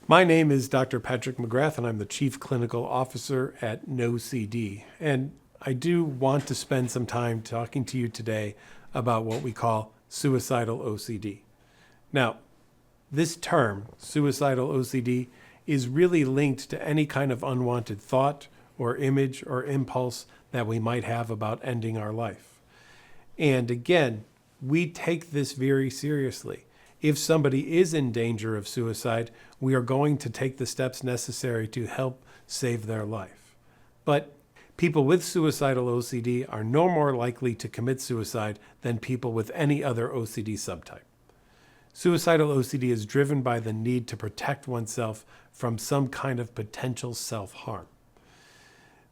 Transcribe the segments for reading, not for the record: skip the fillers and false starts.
My name is Dr. Patrick McGrath, and I'm the Chief Clinical Officer at NOCD. And I do want to spend some time talking to you today about what we call suicidal OCD. Now, this term, suicidal OCD, is really linked to any kind of unwanted thought or image or impulse that we might have about ending our life. And again, we take this very seriously. If somebody is in danger of suicide, we are going to take the steps necessary to help save their life. But people with suicidal OCD are no more likely to commit suicide than people with any other OCD subtype. Suicidal OCD is driven by the need to protect oneself from some kind of potential self-harm.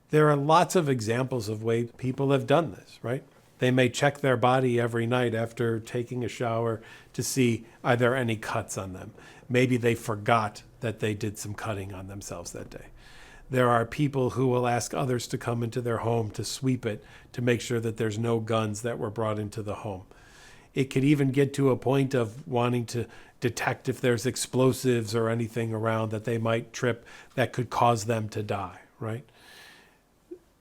There are lots of examples of ways people have done this, right? They may check their body every night after taking a shower to see are there any cuts on them. Maybe they forgot that they did some cutting on themselves that day. There are people who will ask others to come into their home to sweep it to make sure that there's no guns that were brought into the home. It could even get to a point of wanting to detect if there's explosives or anything around that they might trip that could cause them to die, right?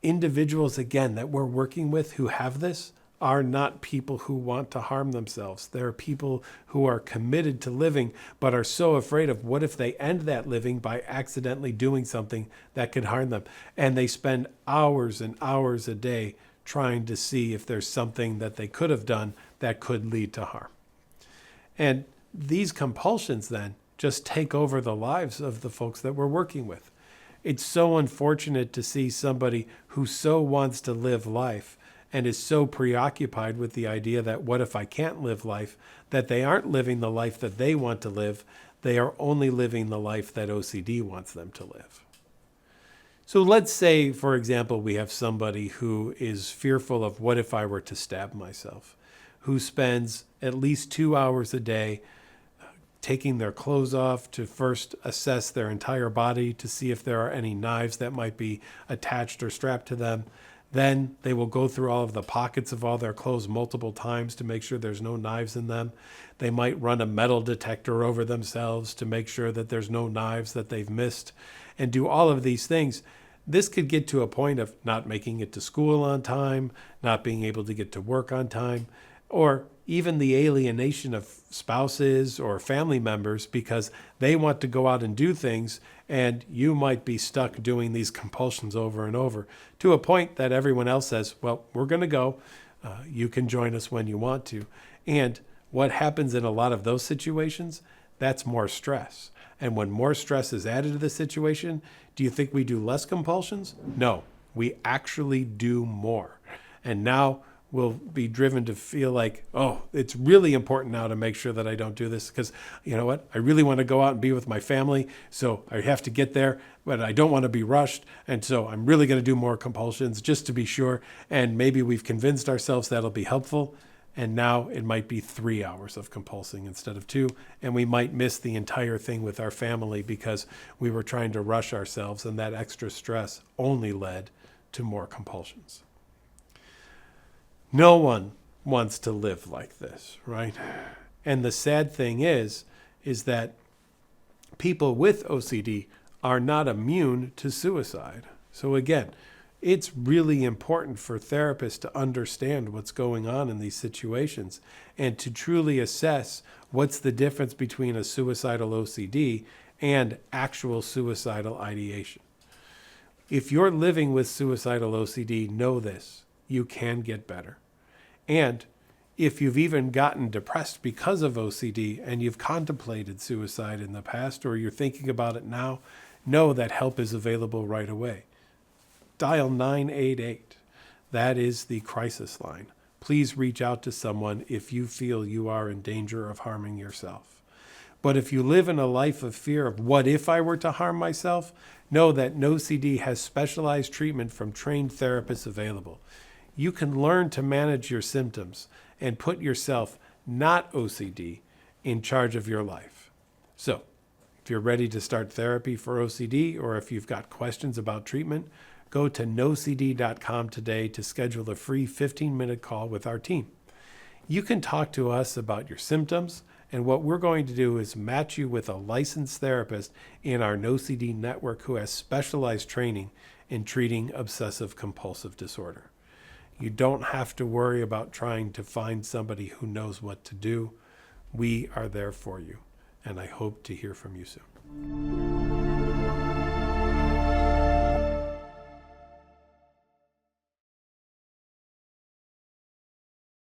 Individuals, again, that we're working with who have this are not people who want to harm themselves. They're people who are committed to living, but are so afraid of what if they end that living by accidentally doing something that could harm them. And they spend hours and hours a day trying to see if there's something that they could have done that could lead to harm. And these compulsions then just take over the lives of the folks that we're working with. It's so unfortunate to see somebody who so wants to live life and is so preoccupied with the idea that what if I can't live life, that they aren't living the life that they want to live. They are only living the life that OCD wants them to live. So let's say, for example, we have somebody who is fearful of what if I were to stab myself, who spends at least 2 hours a day taking their clothes off to first assess their entire body to see if there are any knives that might be attached or strapped to them. Then they will go through all of the pockets of all their clothes multiple times to make sure there's no knives in them. They might run a metal detector over themselves to make sure that there's no knives that they've missed, and do all of these things. This could get to a point of not making it to school on time, not being able to get to work on time, or even the alienation of spouses or family members because they want to go out and do things, and you might be stuck doing these compulsions over and over to a point that everyone else says, well, we're going to go. You can join us when you want to. And what happens in a lot of those situations, that's more stress. And when more stress is added to the situation, do you think we do less compulsions? No, we actually do more. And now will be driven to feel like, oh, it's really important now to make sure that I don't do this because, you know what, I really want to go out and be with my family, so I have to get there, but I don't want to be rushed, and so I'm really going to do more compulsions just to be sure, and maybe we've convinced ourselves that'll be helpful, and now it might be 3 hours of compulsing instead of 2, and we might miss the entire thing with our family because we were trying to rush ourselves, and that extra stress only led to more compulsions. No one wants to live like this, right? And the sad thing is that people with OCD are not immune to suicide. So again, it's really important for therapists to understand what's going on in these situations and to truly assess what's the difference between a suicidal OCD and actual suicidal ideation. If you're living with suicidal OCD, know this: you can get better. And if you've even gotten depressed because of OCD and you've contemplated suicide in the past or you're thinking about it now, know that help is available right away. Dial 988. That is the crisis line. Please reach out to someone if you feel you are in danger of harming yourself. But if you live in a life of fear of what if I were to harm myself, know that NOCD has specialized treatment from trained therapists available. You can learn to manage your symptoms and put yourself, not OCD, in charge of your life. So, if you're ready to start therapy for OCD or if you've got questions about treatment, go to nocd.com today to schedule a free 15-minute call with our team. You can talk to us about your symptoms And what we're going to do is match you with a licensed therapist in our NOCD network who has specialized training in treating obsessive compulsive disorder. You don't have to worry about trying to find somebody who knows what to do. We are there for you, and I hope to hear from you soon.